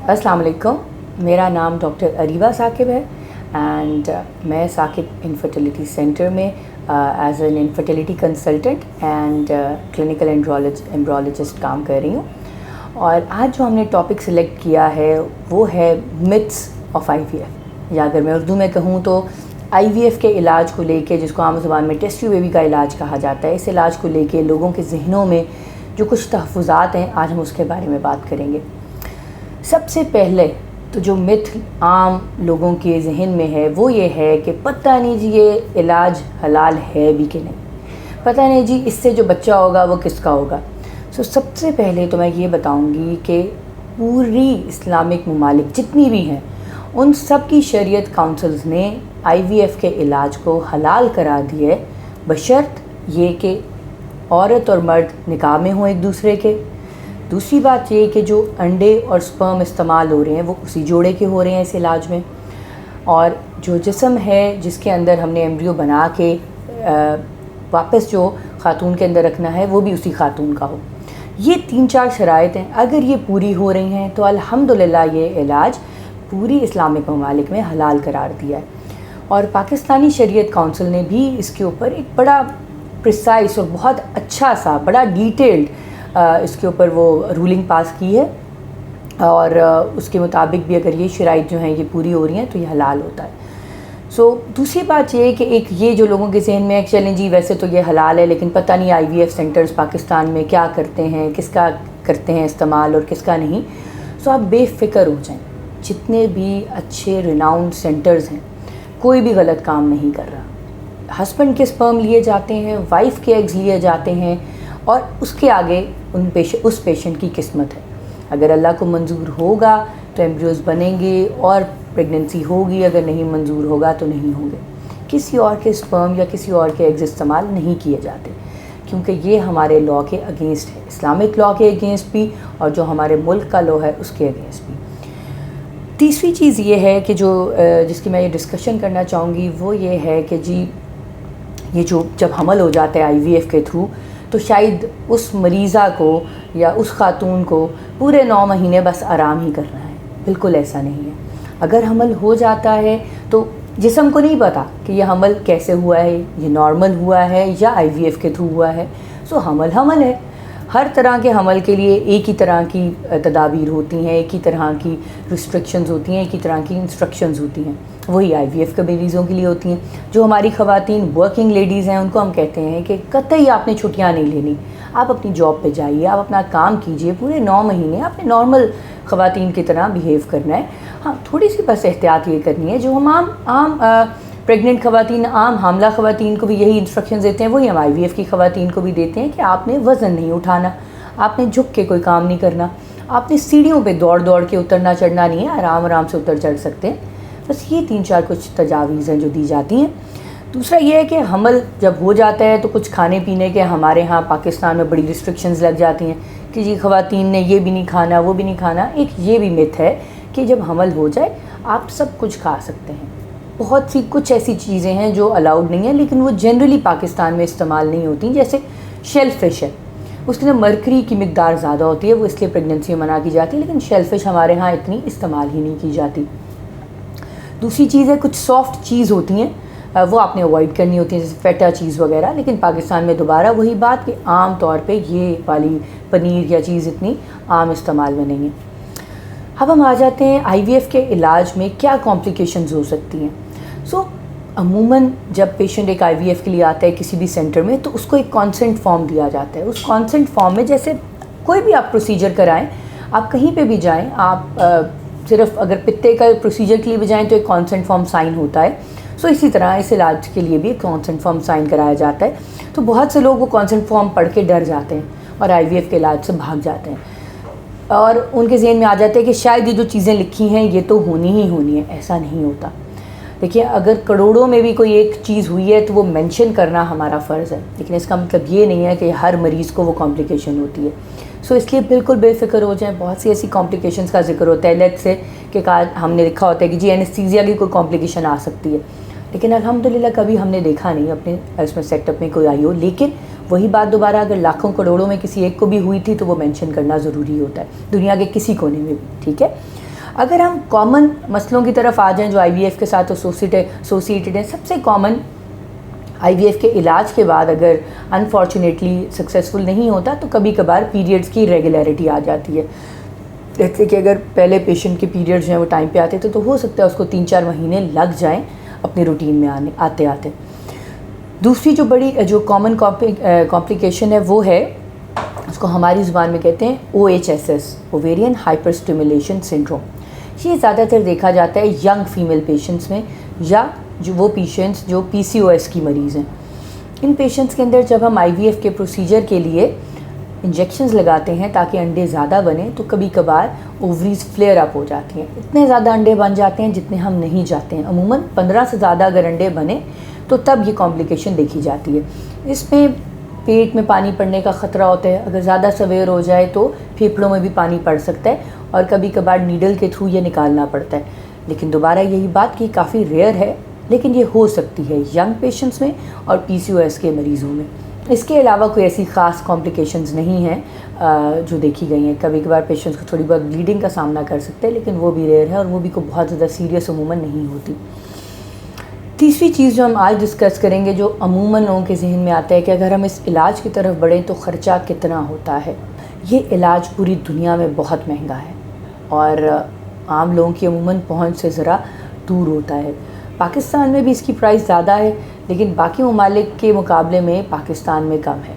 अस्सलाम वालेकुम, मेरा नाम डॉक्टर अरीबा साकिब है एंड मैं साकिब इनफर्टिलिटी सेंटर में as an infertility consultant and clinical embryologist काम कर रही हूँ। और आज जो हमने टॉपिक सिलेक्ट किया है वो है मिथ्स ऑफ आईवीएफ, या अगर मैं उर्दू में कहूँ तो आईवीएफ के इलाज को लेके, जिसको आम ज़ुबान में टेस्ट ट्यूब बेबी का इलाज कहा जाता है, इस इलाज को लेके लोगों के जहनों में जो कुछ तहफ़्फ़ुज़ात हैं, आज हम उसके बारे में बात करेंगे। सबसे पहले तो जो मिथ आम लोगों के जहन में है वो ये है कि पता नहीं जी ये इलाज हलाल है भी कि नहीं, पता नहीं जी इससे जो बच्चा होगा वो किसका होगा। सबसे पहले तो मैं ये बताऊंगी कि पूरी इस्लामिक ममालिक जितनी भी हैं उन सब की शरीयत काउंसिल्स ने आईवीएफ के इलाज को हलाल करा दिया है, बशर्त ये कि औरत और मर्द निकाह में हों एक दूसरे के। दूसरी बात ये कि जो अंडे और स्पर्म इस्तेमाल हो रहे हैं वो उसी जोड़े के हो रहे हैं इस इलाज में, और जो जिस्म है जिसके अंदर हमने एम्ब्रियो बना के वापस जो खातून के अंदर रखना है वो भी उसी खातून का हो। ये 3-4 शराइत हैं, अगर ये पूरी हो रही हैं तो अल्हम्दुलिल्लाह ये इलाज पूरी इस्लामिक ममालिक में हलाल करार दिया है। और पाकिस्तानी शरीयत काउंसिल ने भी इसके ऊपर एक बड़ा प्रिसाइस और बहुत अच्छा सा बड़ा डिटेल्ड इसके ऊपर वो रूलिंग पास की है, और उसके मुताबिक भी अगर ये शराइत जो हैं ये पूरी हो रही हैं तो ये हलाल होता है। दूसरी बात ये है कि एक ये जो लोगों के जहन में चलें जी वैसे तो ये हलाल है लेकिन पता नहीं आईवीएफ सेंटर्स पाकिस्तान में क्या करते हैं, किसका करते हैं इस्तेमाल और किसका नहीं। आप बेफ़िक्र हो जाएं, जितने भी अच्छे रिनाउंड सेंटर्स हैं कोई भी गलत काम नहीं कर रहा। हस्बैंड के स्पर्म लिए जाते हैं, वाइफ के एग्स लिए जाते हैं, और उसके आगे उस पेशेंट की किस्मत है। अगर अल्लाह को मंजूर होगा तो एम्ब्रियोज़ बनेंगे और प्रेगनेंसी होगी, अगर नहीं मंजूर होगा तो नहीं होंगे। किसी और के स्पर्म या किसी और के एग्स इस्तेमाल नहीं किए जाते, क्योंकि ये हमारे लॉ के अगेंस्ट है, इस्लामिक लॉ के अगेंस्ट भी और जो हमारे मुल्क का लॉ है उसके अगेंस्ट भी। तीसरी चीज़ ये है कि जो जिसकी मैं ये डिस्कशन करना चाहूँगी वो ये है कि जी ये जो जब हमल हो जाता है आईवीएफ के थ्रू तो शायद उस मरीज़ा को या उस खातून को पूरे 9 महीने बस आराम ही करना है। बिल्कुल ऐसा नहीं है। अगर हमल हो जाता है तो जिस्म को नहीं पता कि यह हमल कैसे हुआ है, ये नॉर्मल हुआ है या आईवीएफ के थ्रू हुआ है। हमल है। हर तरह के हमल के लिए एक ही तरह की तदाबीर होती हैं, एक ही तरह की रिस्ट्रिक्शंस होती हैं, एक ही तरह की इंस्ट्रक्शंस होती हैं, वही आईवीएफ के मरीज़ों के लिए होती हैं। जो हमारी ख़वातीन वर्किंग लेडीज़ हैं उनको हम कहते हैं कि कतई आपने छुट्टियां नहीं लेनी, आप अपनी जॉब पे जाइए, आप अपना काम कीजिए, पूरे 9 महीने आपने नॉर्मल ख़वातीन की तरह बिहेव करना है। हाँ, थोड़ी सी बस एहतियात ये करनी है, जो हम आम प्रेग्नेंट ख़वातीन, आम हामला ख़वातीन को भी यही इंस्ट्रक्शन देते हैं, वही हम आईवीएफ की ख़वातीन को भी देते हैं कि आपने वज़न नहीं उठाना, आपने झुक के कोई काम नहीं करना, आपने सीढ़ियों पे दौड़ दौड़ के उतरना चढ़ना नहीं है, आराम आराम से उतर चढ़ सकते हैं। बस ये 3-4 कुछ तजावीज़ हैं जो दी जाती हैं। दूसरा ये है कि हमल जब हो जाता है तो कुछ खाने पीने के हमारे यहाँ पाकिस्तान में बड़ी रिस्ट्रिक्शंस लग जाती हैं कि जी ख़वातीन ने ये भी नहीं खाना, वो भी नहीं खाना। एक ये भी मिथ है कि जब हमल हो जाए आप सब कुछ खा सकते हैं। बहुत सी कुछ ऐसी चीज़ें हैं जो अलाउड नहीं है, लेकिन वो जनरली पाकिस्तान में इस्तेमाल नहीं होती। जैसे शेल फिश है, उसके अंदर मरकरी की मिकदार ज़्यादा होती है, वो इसलिए प्रेगनेंसी में मना की जाती है, लेकिन शेल फिश हमारे यहाँ इतनी इस्तेमाल ही नहीं की जाती। दूसरी चीज़ है कुछ सॉफ्ट चीज़ होती हैं, वो आपने अवॉइड करनी होती है, जैसे फेटा चीज़ वगैरह। लेकिन पाकिस्तान में दोबारा वही बात कि आम तौर पे ये वाली पनीर या चीज़ इतनी आम इस्तेमाल में नहीं है। अब हम आ जाते हैं आईवीएफ के इलाज में क्या कॉम्प्लिकेशंस हो सकती हैं। अमूमन जब पेशेंट एक आईवीएफ के लिए आता है किसी भी सेंटर में तो उसको एक कॉन्सेंट फॉर्म दिया जाता है। उस कॉन्सेंट फॉर्म में जैसे कोई भी आप प्रोसीजर कराएं, आप कहीं पे भी जाएं, आप सिर्फ अगर पित्ते का प्रोसीजर के लिए भी जाएं तो एक कॉन्सेंट फॉर्म साइन होता है। इसी तरह इस इलाज के लिए भी एक कॉन्सेंट फॉर्म साइन कराया जाता है। तो बहुत से लोग वो कॉन्सेंट फॉर्म पढ़ के डर जाते हैं और आईवीएफ के इलाज से भाग जाते हैं, और उनके जहन में आ जाता है कि शायद ये जो चीज़ें लिखी हैं ये तो होनी ही होनी है। ऐसा नहीं होता। देखिए, अगर करोड़ों में भी कोई एक चीज़ हुई है तो वो मेंशन करना हमारा फ़र्ज़ है, लेकिन इसका मतलब ये नहीं है कि हर मरीज़ को वो कॉम्प्लिकेशन होती है। इसलिए बिल्कुल बेफ़िक्र हो जाएं। बहुत सी ऐसी कॉम्प्लिकेशंस का जिक्र होता है, लेट्स से कि हमने लिखा होता है कि जी एनेस्थीसिया की कोई कॉम्प्लिकेशन आ सकती है, लेकिन अल्हम्दुलिल्लाह कभी हमने देखा नहीं अपने इसमें सेटअप में कोई आई हो। लेकिन वही बात दोबारा, अगर लाखों करोड़ों में किसी एक को भी हुई थी तो वो मेंशन करना ज़रूरी होता है, दुनिया के किसी कोने में भी। ठीक है। اگر ہم کامن مسئلوں کی طرف آ جائیں جو IVF کے ساتھ ایسوسیٹیڈ ہیں، سب سے کامن IVF کے علاج کے بعد اگر انفارچونیٹلی سکسیزفل نہیں ہوتا تو کبھی کبھار پیریڈز کی ریگولیرٹی آ جاتی ہے. جیسے کہ اگر پہلے پیشنٹ کے پیریڈز جو ہیں وہ ٹائم پہ آتے تھے تو ہو سکتا ہے اس کو 3-4 مہینے لگ جائیں اپنی روٹین میں آتے. دوسری جو کامن کمپلیکیشن ہے وہ ہے، اس کو ہماری زبان میں کہتے ہیں OHSS، ovarian hyper stimulation syndrome. یہ زیادہ تر دیکھا جاتا ہے ینگ فیمیل پیشنٹس میں، یا جو وہ پیشنٹس جو PCOS کی مریض ہیں. ان پیشنٹس کے اندر جب ہم IVF کے پروسیجر کے لیے انجیکشنز لگاتے ہیں تاکہ انڈے زیادہ بنیں تو کبھی کبھار اووریز فلیئر اپ ہو جاتی ہیں. اتنے زیادہ انڈے بن جاتے ہیں جتنے ہم نہیں چاہتے ہیں. عموماً 15 سے زیادہ اگر انڈے بنے تو تب یہ کمپلیکیشن دیکھی جاتی ہے. اس میں پیٹ میں پانی پڑنے کا خطرہ ہوتا ہے. اگر زیادہ سویر ہو جائے تو پھیپھڑوں میں بھی پانی پڑ سکتا ہے اور کبھی کبھار نیڈل کے تھرو یہ نکالنا پڑتا ہے. لیکن دوبارہ یہی بات کہ کافی ریئر ہے، لیکن یہ ہو سکتی ہے ینگ پیشنٹس میں اور PCOS کے مریضوں میں. اس کے علاوہ کوئی ایسی خاص کمپلیکیشنز نہیں ہیں جو دیکھی گئی ہیں. کبھی کبھار پیشنٹس کو تھوڑی بہت بلیڈنگ کا سامنا کر سکتے ہیں، لیکن وہ بھی ریئر ہے اور وہ بھی کوئی بہت زیادہ سیریس عموماً نہیں ہوتی. تیسری چیز جو ہم آج ڈسکس کریں گے، جو عموماً لوگوں کے ذہن میں آتا ہے کہ اگر ہم اس علاج کی طرف بڑھیں تو خرچہ کتنا ہوتا ہے. یہ علاج پوری دنیا میں بہت مہنگا ہے اور عام لوگوں کی عموماً پہنچ سے ذرا دور ہوتا ہے. پاکستان میں بھی اس کی پرائس زیادہ ہے، لیکن باقی ممالک کے مقابلے میں پاکستان میں کم ہے.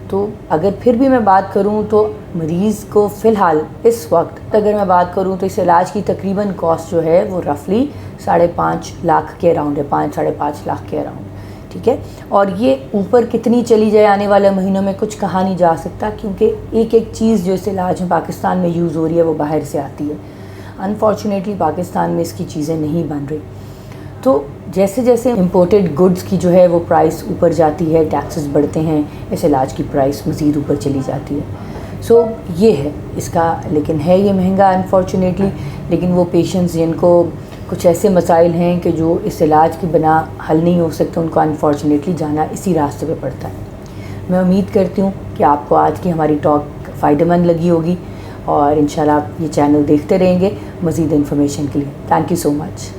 تو اگر پھر بھی میں بات کروں تو مریض کو فی الحال اس وقت اگر میں بات کروں تو اس علاج کی تقریباً کاسٹ جو ہے وہ رفلی 5.5 لاکھ کے اراؤنڈ ہے، 5-5.5 لاکھ کے اراؤنڈ. ٹھیک ہے، اور یہ اوپر کتنی چلی جائے آنے والے مہینوں میں کچھ کہا نہیں جا سکتا، کیونکہ ایک چیز جو اس علاج میں پاکستان میں یوز ہو رہی ہے وہ باہر سے آتی ہے. انفارچونیٹلی پاکستان میں اس کی چیزیں نہیں بن رہی. تو جیسے جیسے امپورٹڈ گڈز کی جو ہے وہ پرائس اوپر جاتی ہے، ٹیکسز بڑھتے ہیں، اس علاج کی پرائس مزید اوپر چلی جاتی ہے. سو یہ ہے اس کا، لیکن ہے یہ مہنگا انفارچونیٹلی. لیکن وہ پیشنٹس جن کو کچھ ایسے مسائل ہیں کہ جو اس علاج کی بنا حل نہیں ہو سکتے، ان کو انفارچونیٹلی جانا اسی راستے پہ پڑتا ہے. میں امید کرتی ہوں کہ آپ کو آج کی ہماری ٹاک فائدہ مند لگی ہوگی، اور انشاءاللہ آپ یہ چینل دیکھتے رہیں گے مزید انفارمیشن کے لیے. Thank you so much.